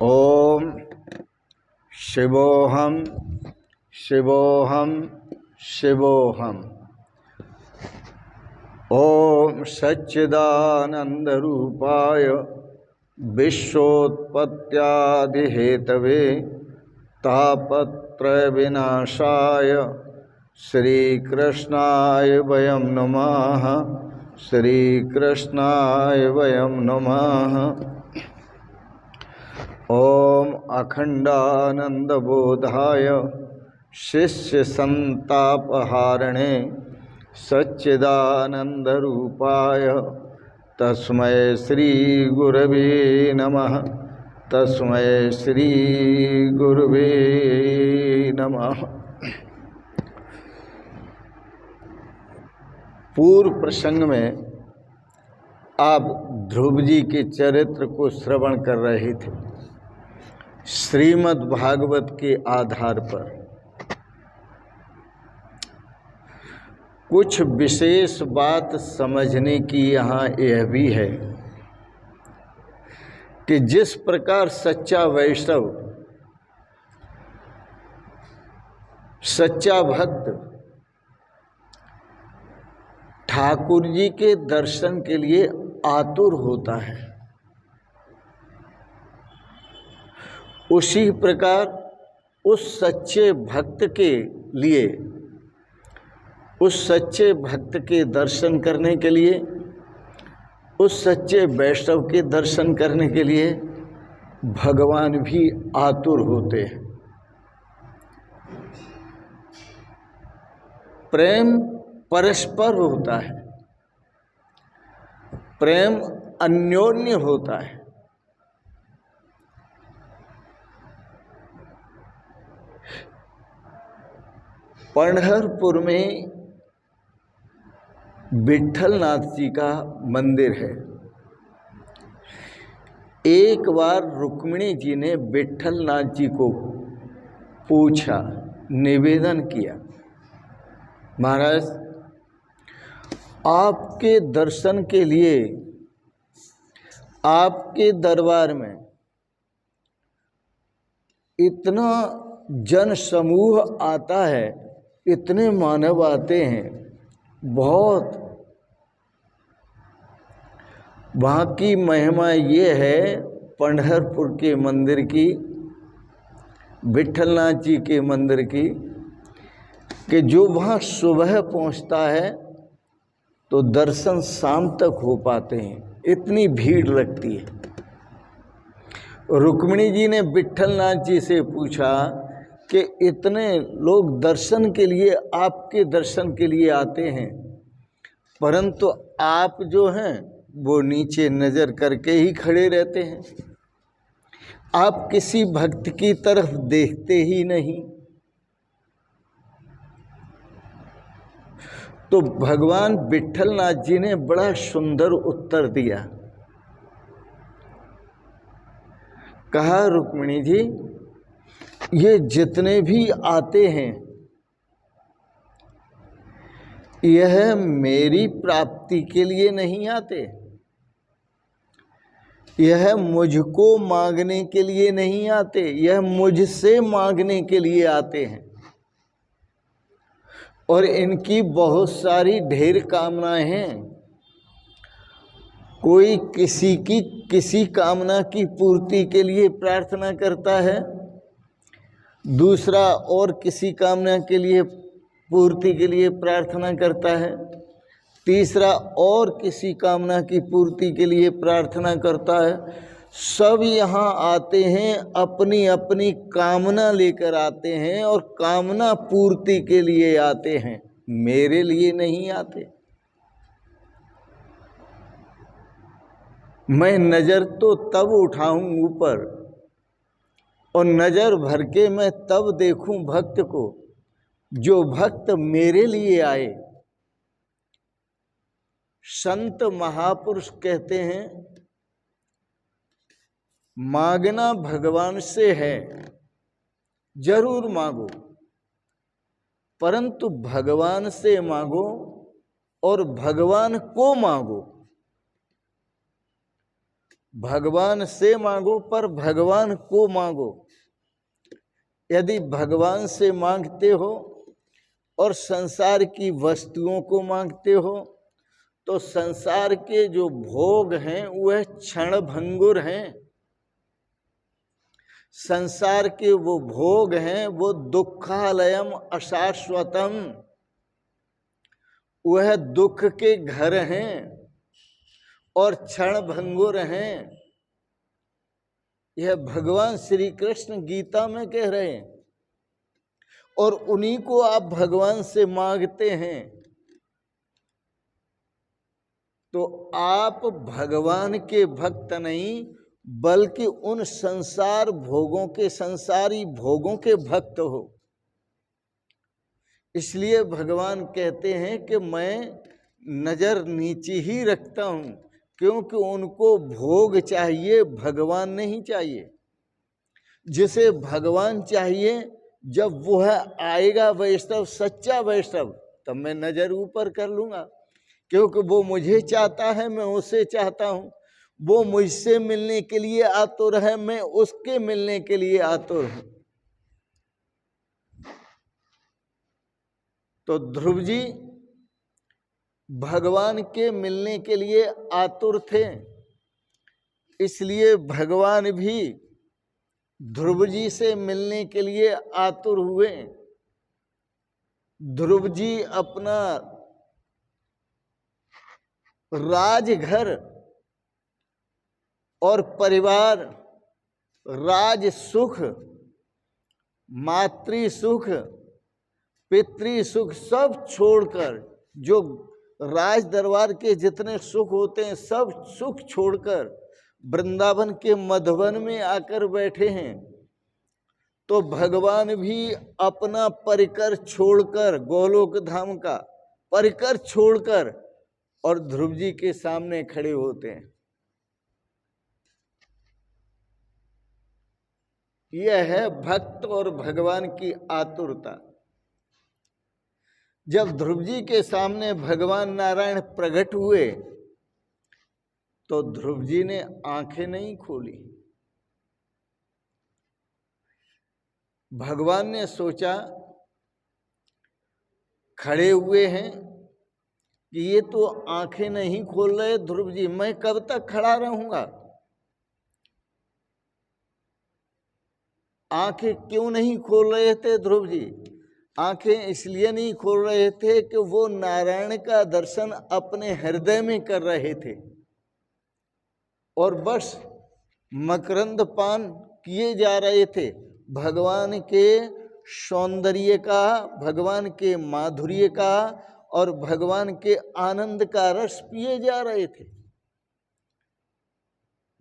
ओम शिवोहम शिवोहम शिवोहम। ओम सच्चिदानंद रूपाय विश्वोत्पत्त्यादिहेतवे तापत्रय विनाशाय श्रीकृष्णाय वयं नमः। श्रीकृष्णाय वयं नमः। ओम अखंडानंदबोधाय शिष्यसंतापहारिणे सच्चिदानंदरूपाय तस्मै श्री गुरवे नमः। तस्मै श्री गुरवे नमः। पूर्व प्रसंग में आप ध्रुव जी के चरित्र को श्रवण कर रहे थे श्रीमद् भागवत के आधार पर। कुछ विशेष बात समझने की यहाँ यह भी है कि जिस प्रकार सच्चा वैष्णव, सच्चा भक्त ठाकुर जी के दर्शन के लिए आतुर होता है, उसी प्रकार उस सच्चे भक्त के लिए, उस सच्चे भक्त के दर्शन करने के लिए, उस सच्चे वैष्णव के दर्शन करने के लिए भगवान भी आतुर होते हैं। प्रेम परस्पर होता है, प्रेम अन्योन्य होता है। पंढरपुर में विट्ठलनाथ जी का मंदिर है। एक बार रुक्मिणी जी ने विट्ठलनाथ जी को पूछा, निवेदन किया, महाराज आपके दर्शन के लिए आपके दरबार में इतना जन समूह आता है, इतने मानव आते हैं, बहुत वहाँ की महिमा ये है पंढरपुर के मंदिर की, विट्ठलनाथ जी के मंदिर की, कि जो वहाँ सुबह पहुँचता है तो दर्शन शाम तक हो पाते हैं, इतनी भीड़ लगती है। रुक्मिणी जी ने विट्ठलनाथ जी से पूछा कि इतने लोग दर्शन के लिए, आपके दर्शन के लिए आते हैं, परंतु आप जो हैं वो नीचे नज़र करके ही खड़े रहते हैं, आप किसी भक्त की तरफ देखते ही नहीं। तो भगवान विट्ठलनाथ जी ने बड़ा सुंदर उत्तर दिया। कहा, रुक्मिणी जी, ये जितने भी आते हैं यह मेरी प्राप्ति के लिए नहीं आते, यह मुझको मांगने के लिए नहीं आते, यह मुझसे मांगने के लिए आते हैं। और इनकी बहुत सारी ढेर कामनाएं हैं। कोई किसी की किसी कामना की पूर्ति के लिए प्रार्थना करता है, दूसरा और किसी कामना के लिए पूर्ति के लिए प्रार्थना करता है, तीसरा और किसी कामना की पूर्ति के लिए प्रार्थना करता है। सब यहाँ आते हैं, अपनी अपनी कामना लेकर आते हैं और कामना पूर्ति के लिए आते हैं, मेरे लिए नहीं आते। मैं नज़र तो तब उठाऊं ऊपर और नज़र भर के मैं तब देखूं भक्त को जो भक्त मेरे लिए आए। संत महापुरुष कहते हैं, मांगना भगवान से है, जरूर मांगो, परंतु भगवान से मांगो और भगवान को मांगो। भगवान से मांगो पर भगवान को मांगो। यदि भगवान से मांगते हो और संसार की वस्तुओं को मांगते हो तो संसार के जो भोग हैं वह क्षण भंगुर हैं। संसार के वो भोग हैं वो दुखालयम अशाश्वतम, वह दुख के घर हैं और क्षण भंगुर हैं। यह भगवान श्री कृष्ण गीता में कह रहे हैं और उन्हीं को आप भगवान से मांगते हैं। तो आप भगवान के भक्त नहीं बल्कि उन संसार भोगों के, संसारी भोगों के भक्त हो। इसलिए भगवान कहते हैं कि मैं नजर नीचे ही रखता हूं, क्योंकि उनको भोग चाहिए, भगवान नहीं चाहिए। जिसे भगवान चाहिए जब वह आएगा वैष्णव, सच्चा वैष्णव, तब मैं नजर ऊपर कर लूंगा, क्योंकि वो मुझे चाहता है, मैं उसे चाहता हूं। वो मुझसे मिलने के लिए आतुर है, मैं उसके मिलने के लिए आतुर हूं। तो ध्रुव जी भगवान के मिलने के लिए आतुर थे, इसलिए भगवान भी ध्रुव जी से मिलने के लिए आतुर हुए। ध्रुव जी अपना राजघर और परिवार, राज सुख, मातृ सुख, पितृ सुख सब छोड़कर, जो राज दरबार के जितने सुख होते हैं सब सुख छोड़कर वृंदावन के मधुवन में आकर बैठे हैं। तो भगवान भी अपना परिकर छोड़कर, गोलोक धाम का परिकर छोड़कर और ध्रुव जी के सामने खड़े होते हैं। यह है भक्त और भगवान की आतुरता। जब ध्रुव जी के सामने भगवान नारायण प्रकट हुए तो ध्रुव जी ने आंखें नहीं खोली। भगवान ने सोचा खड़े हुए हैं कि ये तो आंखें नहीं खोल रहे ध्रुव जी, मैं कब तक खड़ा रहूंगा। आंखें क्यों नहीं खोल रहे थे ध्रुव जी? आंखें इसलिए नहीं खोल रहे थे कि वो नारायण का दर्शन अपने हृदय में कर रहे थे और बस मकरंद पान किए जा रहे थे। भगवान के सौंदर्य का, भगवान के माधुर्य का और भगवान के आनंद का रस पिए जा रहे थे।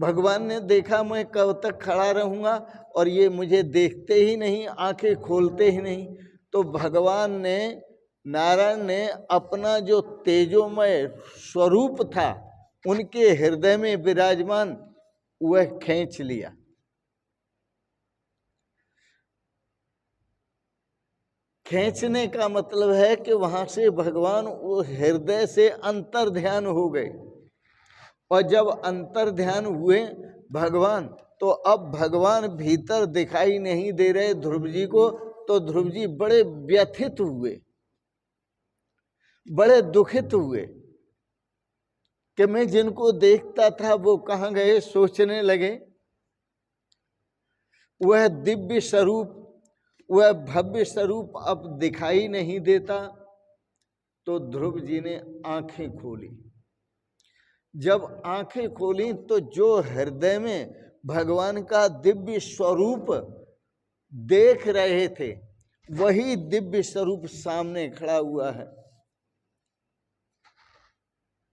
भगवान ने देखा मैं कब तक खड़ा रहूंगा और ये मुझे देखते ही नहीं, आंखें खोलते ही नहीं। तो भगवान ने, नारायण ने अपना जो तेजोमय स्वरूप था उनके हृदय में विराजमान वह खींच लिया। खींचने का मतलब है कि वहां से भगवान वो हृदय से अंतर ध्यान हो गए और जब अंतर ध्यान हुए भगवान, तो अब भगवान भीतर दिखाई नहीं दे रहे ध्रुव जी को। तो ध्रुव जी बड़े व्यथित हुए, बड़े दुखित हुए कि मैं जिनको देखता था वो कहाँ गए। सोचने लगे वह दिव्य स्वरूप, वह भव्य स्वरूप अब दिखाई नहीं देता। तो ध्रुव जी ने आंखें खोली। जब आंखें खोली तो जो हृदय में भगवान का दिव्य स्वरूप देख रहे थे वही दिव्य स्वरूप सामने खड़ा हुआ है।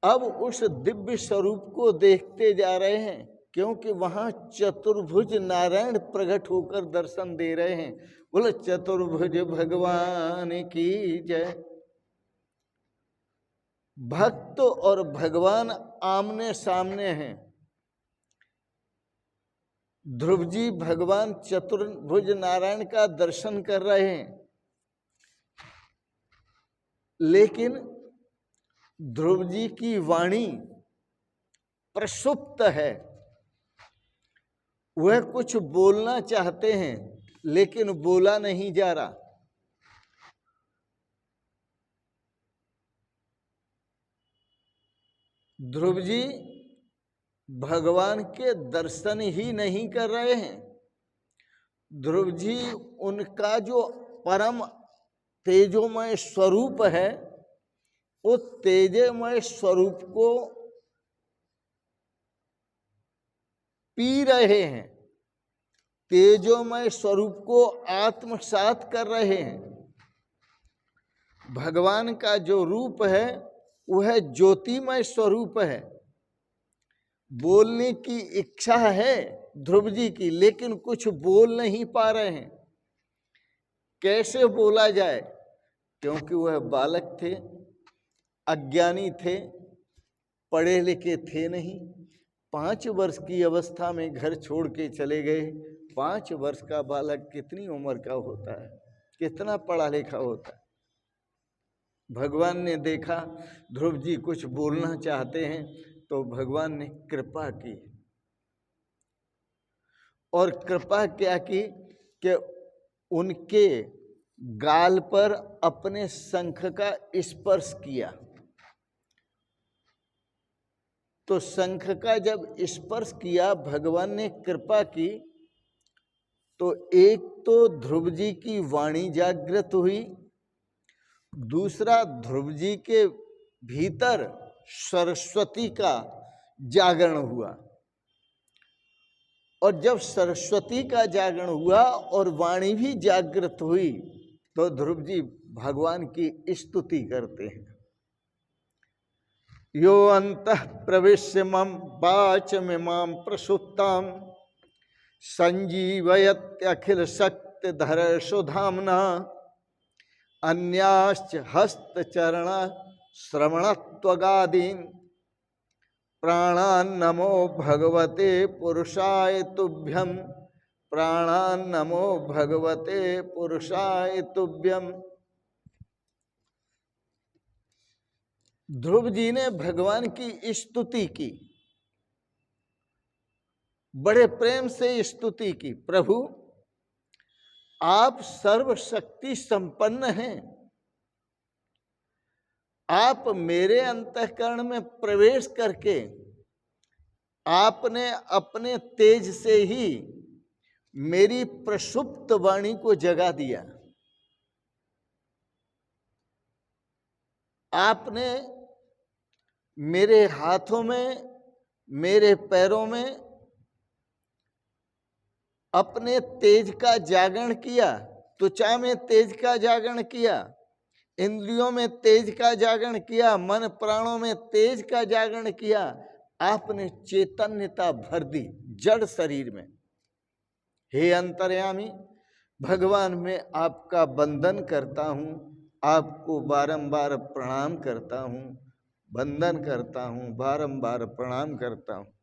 अब उस दिव्य स्वरूप को देखते जा रहे हैं, क्योंकि वहां चतुर्भुज नारायण प्रकट होकर दर्शन दे रहे हैं। बोले चतुर्भुज भगवान की जय। भक्त और भगवान आमने सामने हैं। ध्रुव जी भगवान चतुर्भुज नारायण का दर्शन कर रहे हैं, लेकिन ध्रुव जी की वाणी प्रसुप्त है, वह कुछ बोलना चाहते हैं लेकिन बोला नहीं जा रहा। ध्रुव जी भगवान के दर्शन ही नहीं कर रहे हैं। ध्रुव जी उनका जो परम तेजोमय स्वरूप है, उस तेजोमय स्वरूप को पी रहे हैं, तेजोमय स्वरूप को आत्मसात कर रहे हैं। भगवान का जो रूप है वह ज्योतिमय स्वरूप है। बोलने की इच्छा है ध्रुव जी की, लेकिन कुछ बोल नहीं पा रहे हैं। कैसे बोला जाए? क्योंकि वह बालक थे, अज्ञानी थे, पढ़े लिखे थे नहीं। 5 वर्ष की अवस्था में घर छोड़ के चले गए। 5 वर्ष का बालक कितनी उम्र का होता है, कितना पढ़ा लिखा होता है। भगवान ने देखा ध्रुव जी कुछ बोलना चाहते हैं, तो भगवान ने कृपा की। और कृपा क्या की कि उनके गाल पर अपने शंख का स्पर्श किया। तो शंख का जब स्पर्श किया, भगवान ने कृपा की, तो एक तो ध्रुव जी की वाणी जागृत हुई, दूसरा ध्रुव जी के भीतर सरस्वती का जागरण हुआ। और जब सरस्वती का जागरण हुआ और वाणी भी जागृत हुई, तो ध्रुव जी भगवान की स्तुति करते हैं। यो अंतः प्रविश्य मम वाचमिमां प्रसुप्तां संजीवयत्यखिल शक्तिधर सुधाम्ना अन्याश्च हस्तचरण श्रवणत्वगादीन् प्राणान्नमो भगवते पुरुषाय तुभ्यं, प्राणान्नमो भगवते पुरुषाय तुभ्यं। ध्रुव जी ने भगवान की स्तुति की, बड़े प्रेम से स्तुति की। प्रभु आप सर्वशक्ति संपन्न हैं, आप मेरे अंतःकरण में प्रवेश करके आपने अपने तेज से ही मेरी प्रसुप्त वाणी को जगा दिया। आपने मेरे हाथों में, मेरे पैरों में अपने तेज का जागरण किया, त्वचा में तेज का जागरण किया, इंद्रियों में तेज का जागरण किया, मन प्राणों में तेज का जागरण किया। आपने चैतन्यता भर दी जड़ शरीर में। हे अंतर्यामी भगवान, मैं आपका वंदन करता हूँ, आपको बारंबार प्रणाम करता हूँ, वंदन करता हूँ, बारंबार प्रणाम करता हूँ।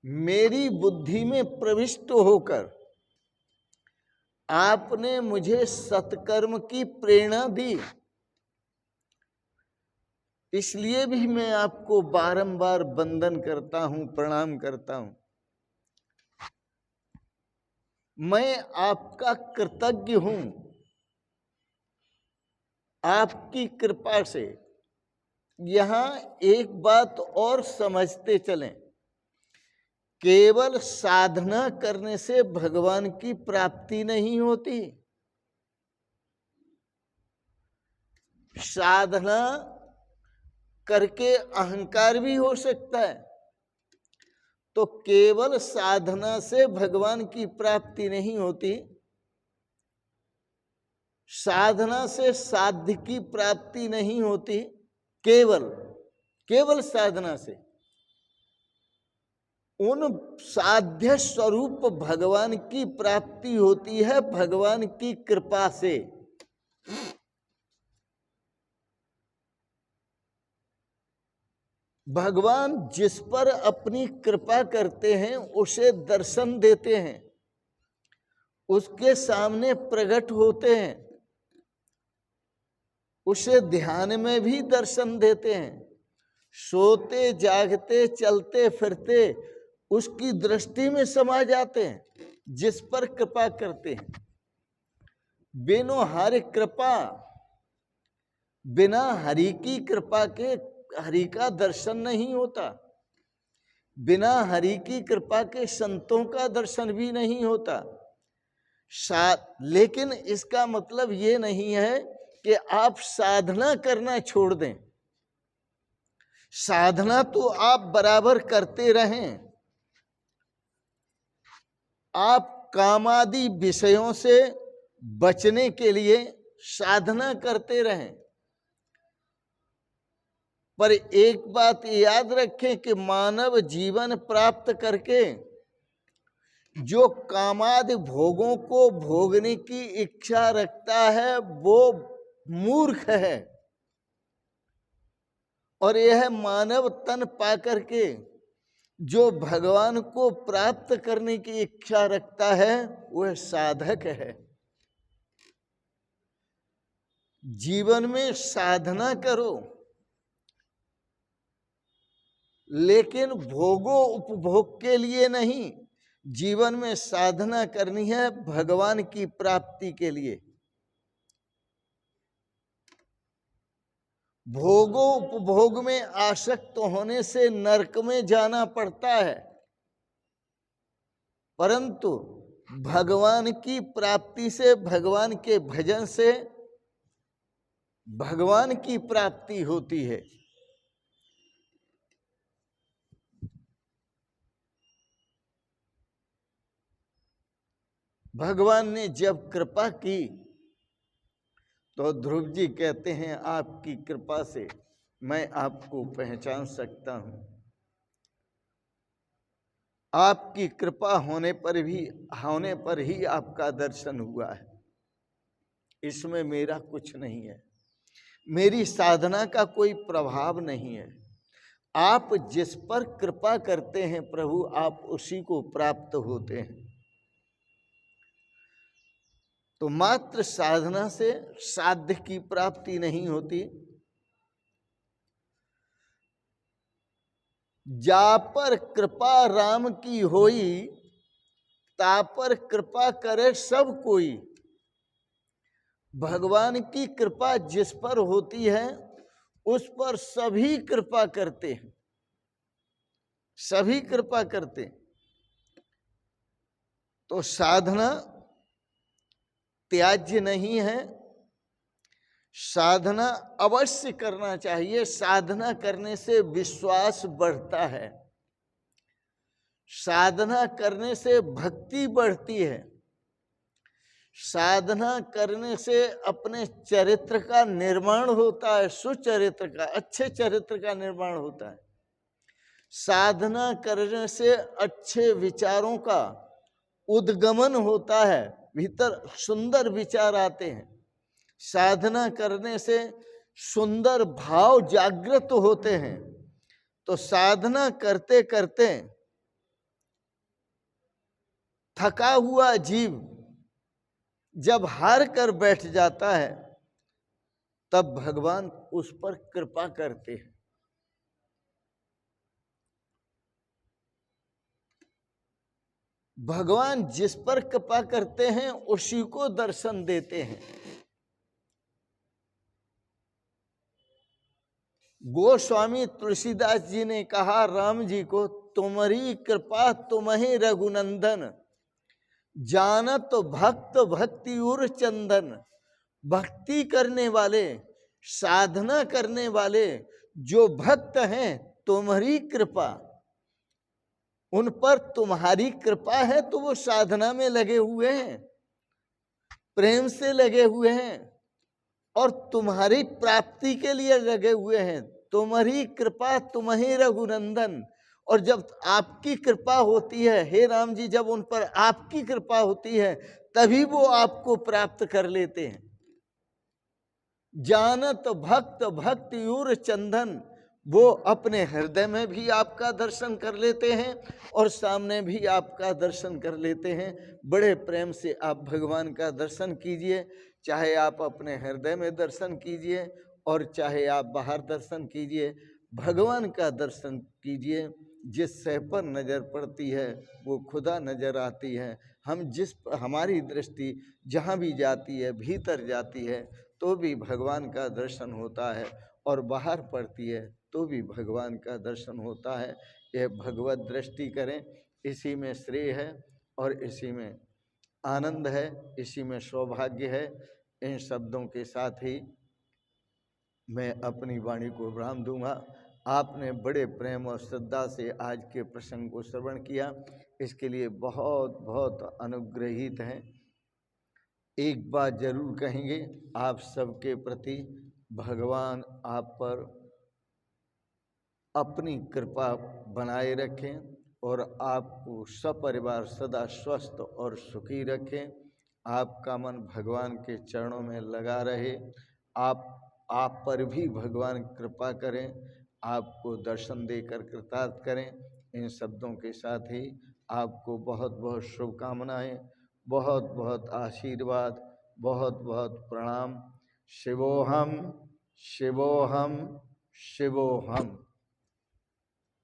मेरी बुद्धि में प्रविष्ट होकर आपने मुझे सत्कर्म की प्रेरणा दी, इसलिए भी मैं आपको बारंबार वंदन करता हूं, प्रणाम करता हूं। मैं आपका कृतज्ञ हूं। आपकी कृपा से यहां एक बात और समझते चलें, केवल साधना करने से भगवान की प्राप्ति नहीं होती। साधना करके अहंकार भी हो सकता है। तो केवल साधना से भगवान की प्राप्ति नहीं होती, साधना से साध्य की प्राप्ति नहीं होती। केवल साधना से उन साध्य स्वरूप भगवान की प्राप्ति होती है, भगवान की कृपा से। भगवान जिस पर अपनी कृपा करते हैं उसे दर्शन देते हैं, उसके सामने प्रकट होते हैं, उसे ध्यान में भी दर्शन देते हैं। सोते जागते चलते फिरते उसकी दृष्टि में समा जाते हैं, जिस पर कृपा करते हैं। बिनो हरि कृपा, बिना हरि की कृपा के हरि का दर्शन नहीं होता। बिना हरि की कृपा के संतों का दर्शन भी नहीं होता। लेकिन इसका मतलब ये नहीं है कि आप साधना करना छोड़ दें। साधना तो आप बराबर करते रहें। आप कामादि विषयों से बचने के लिए साधना करते रहें। पर एक बात याद रखें कि मानव जीवन प्राप्त करके जो कामादि भोगों को भोगने की इच्छा रखता है वो मूर्ख है। और यह मानव तन पाकर के जो भगवान को प्राप्त करने की इच्छा रखता है वह साधक है। जीवन में साधना करो, लेकिन भोगो उपभोग के लिए नहीं। जीवन में साधना करनी है भगवान की प्राप्ति के लिए। भोगो उपभोग में आसक्त होने से नरक में जाना पड़ता है, परंतु भगवान की प्राप्ति से, भगवान के भजन से भगवान की प्राप्ति होती है। भगवान ने जब कृपा की तो ध्रुव जी कहते हैं आपकी कृपा से मैं आपको पहचान सकता हूं। आपकी कृपा होने पर ही आपका दर्शन हुआ है। इसमें मेरा कुछ नहीं है, मेरी साधना का कोई प्रभाव नहीं है। आप जिस पर कृपा करते हैं प्रभु, आप उसी को प्राप्त होते हैं। तो मात्र साधना से साध्य की प्राप्ति नहीं होती। जा पर कृपा राम की होई, ता पर कृपा करे सब कोई। भगवान की कृपा जिस पर होती है उस पर सभी कृपा करते हैं, सभी कृपा करते हैं। तो साधना त्याज्य नहीं है, साधना अवश्य करना चाहिए। साधना करने से विश्वास बढ़ता है, साधना करने से भक्ति बढ़ती है, साधना करने से अपने चरित्र का निर्माण होता है, सुचरित्र का, अच्छे चरित्र का निर्माण होता है। साधना करने से अच्छे विचारों का उद्गमन होता है, भीतर सुंदर विचार आते हैं। साधना करने से सुंदर भाव जागृत होते हैं। तो साधना करते करते थका हुआ जीव जब हार कर बैठ जाता है तब भगवान उस पर कृपा करते हैं। भगवान जिस पर कृपा करते हैं उसी को दर्शन देते हैं। गोस्वामी तुलसीदास जी ने कहा राम जी को, तुम्हारी कृपा तुम्हें रघुनंदन, जानत भक्त भक्ति उर चंदन। भक्ति करने वाले, साधना करने वाले जो भक्त हैं, तुम्हारी कृपा, उन पर तुम्हारी कृपा है तो वो साधना में लगे हुए हैं, प्रेम से लगे हुए हैं और तुम्हारी प्राप्ति के लिए लगे हुए हैं। तुम्हारी कृपा तुम्हें रघुनंदन। और जब आपकी कृपा होती है, हे राम जी, जब उन पर आपकी कृपा होती है तभी वो आपको प्राप्त कर लेते हैं। जानत भक्त भक्ति उर चंदन, वो अपने हृदय में भी आपका दर्शन कर लेते हैं और सामने भी आपका दर्शन कर लेते हैं। बड़े प्रेम से आप भगवान का दर्शन कीजिए। चाहे आप अपने हृदय में दर्शन कीजिए और चाहे आप बाहर दर्शन कीजिए, भगवान का दर्शन कीजिए। जिस सह पर नज़र पड़ती है वो खुदा नज़र आती है। हमारी दृष्टि जहाँ भी जाती है, भीतर जाती है तो भी भगवान का दर्शन होता है, और बाहर पड़ती है तो भी भगवान का दर्शन होता है। यह भगवत दृष्टि करें, इसी में श्रेय है और इसी में आनंद है, इसी में सौभाग्य है। इन शब्दों के साथ ही मैं अपनी वाणी को विराम दूंगा। आपने बड़े प्रेम और श्रद्धा से आज के प्रसंग को श्रवण किया, इसके लिए बहुत बहुत अनुग्रहित हैं। एक बात जरूर कहेंगे, आप सबके प्रति भगवान आप पर अपनी कृपा बनाए रखें और आपको सपरिवार सदा स्वस्थ और सुखी रखें। आपका मन भगवान के चरणों में लगा रहे। आप पर भी भगवान कृपा करें, आपको दर्शन देकर कृतार्थ करें। इन शब्दों के साथ ही आपको बहुत बहुत शुभकामनाएं, बहुत बहुत आशीर्वाद, बहुत बहुत प्रणाम। शिवोहम शिवोहम शिवोहम।